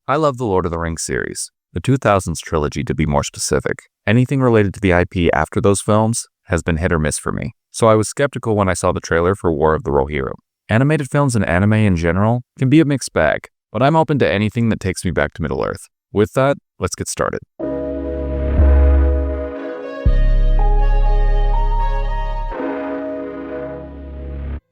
I love the Lord of the Rings series, the 2000s trilogy to be more specific. Anything related to the IP after those films has been hit or miss for me, so I was skeptical when I saw the trailer for War of the Rohirrim. Animated films and anime in general can be a mixed bag, but I'm open to anything that takes me back to Middle-earth. With that, let's get started.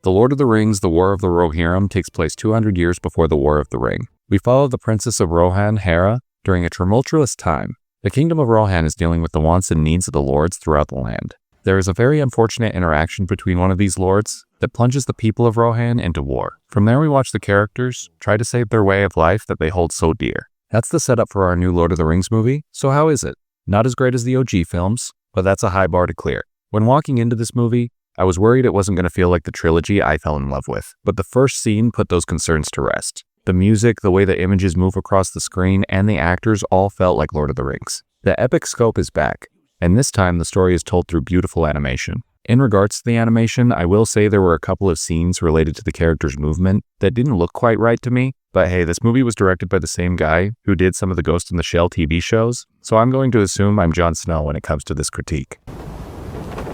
The Lord of the Rings, The War of the Rohirrim takes place 200 years before the War of the Ring. We follow the Princess of Rohan, Hera, during a tumultuous time. The Kingdom of Rohan is dealing with the wants and needs of the lords throughout the land. There is a very unfortunate interaction between one of these lords that plunges the people of Rohan into war. From there we watch the characters try to save their way of life that they hold so dear. That's the setup for our new Lord of the Rings movie, so how is it? Not as great as the OG films, but that's a high bar to clear. When walking into this movie, I was worried it wasn't going to feel like the trilogy I fell in love with, but the first scene put those concerns to rest. The music, the way the images move across the screen, and the actors all felt like Lord of the Rings. The epic scope is back, and this time the story is told through beautiful animation. In regards to the animation, I will say there were a couple of scenes related to the character's movement that didn't look quite right to me, but hey, this movie was directed by the same guy who did some of the Ghost in the Shell TV shows, so I'm going to assume I'm Jon Snow when it comes to this critique.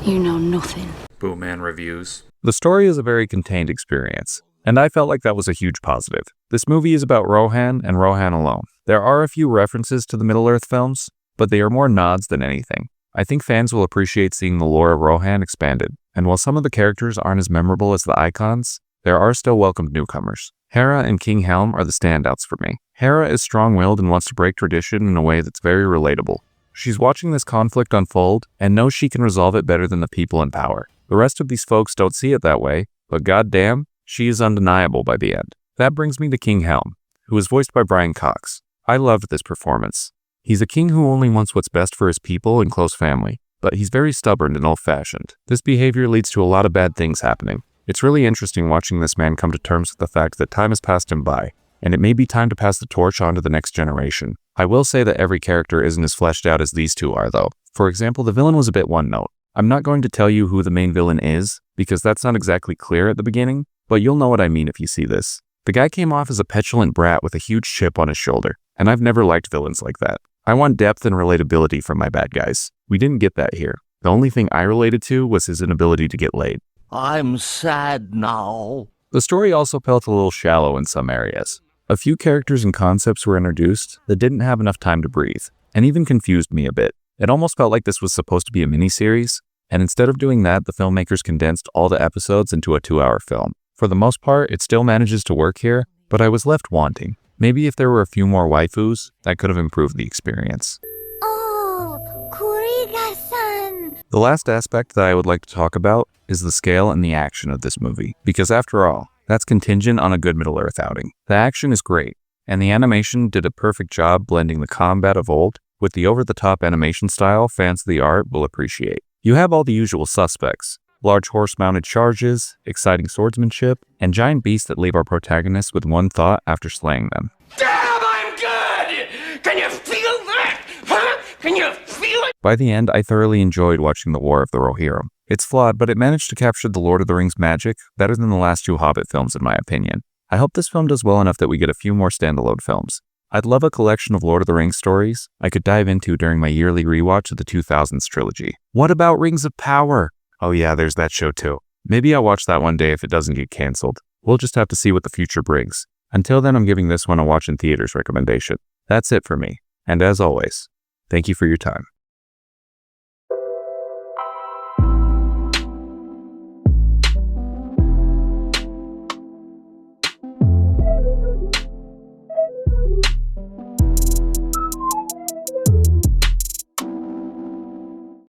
You know nothing. Booman reviews. The story is a very contained experience, and I felt like that was a huge positive. This movie is about Rohan and Rohan alone. There are a few references to the Middle-earth films, but they are more nods than anything. I think fans will appreciate seeing the lore of Rohan expanded, and while some of the characters aren't as memorable as the icons, there are still welcomed newcomers. Hera and King Helm are the standouts for me. Hera is strong-willed and wants to break tradition in a way that's very relatable. She's watching this conflict unfold and knows she can resolve it better than the people in power. The rest of these folks don't see it that way, but goddamn, she is undeniable by the end. That brings me to King Helm, who is voiced by Brian Cox. I loved this performance. He's a king who only wants what's best for his people and close family, but he's very stubborn and old-fashioned. This behavior leads to a lot of bad things happening. It's really interesting watching this man come to terms with the fact that time has passed him by, and it may be time to pass the torch on to the next generation. I will say that every character isn't as fleshed out as these two are, though. For example, the villain was a bit one-note. I'm not going to tell you who the main villain is, because that's not exactly clear at the beginning, but you'll know what I mean if you see this. The guy came off as a petulant brat with a huge chip on his shoulder, and I've never liked villains like that. I want depth and relatability from my bad guys. We didn't get that here. The only thing I related to was his inability to get laid. I'm sad now. The story also felt a little shallow in some areas. A few characters and concepts were introduced that didn't have enough time to breathe, and even confused me a bit. It almost felt like this was supposed to be a miniseries, and instead of doing that, the filmmakers condensed all the episodes into a 2-hour film. For the most part, it still manages to work here, but I was left wanting. Maybe if there were a few more waifus, that could have improved the experience. Oh, Kuriga-san! The last aspect that I would like to talk about is the scale and the action of this movie, because after all, that's contingent on a good Middle-earth outing. The action is great, and the animation did a perfect job blending the combat of old with the over-the-top animation style fans of the art will appreciate. You have all the usual suspects: large horse-mounted charges, exciting swordsmanship, and giant beasts that leave our protagonists with one thought after slaying them. Damn, I'm good! Can you feel that? Huh? Can you feel it? By the end, I thoroughly enjoyed watching the War of the Rohirrim. It's flawed, but it managed to capture the Lord of the Rings magic better than the last 2 Hobbit films in my opinion. I hope this film does well enough that we get a few more standalone films. I'd love a collection of Lord of the Rings stories I could dive into during my yearly rewatch of the 2000s trilogy. What about Rings of Power? Oh yeah, there's that show too. Maybe I'll watch that one day if it doesn't get canceled. We'll just have to see what the future brings. Until then, I'm giving this one a watch in theaters recommendation. That's it for me. And as always, thank you for your time.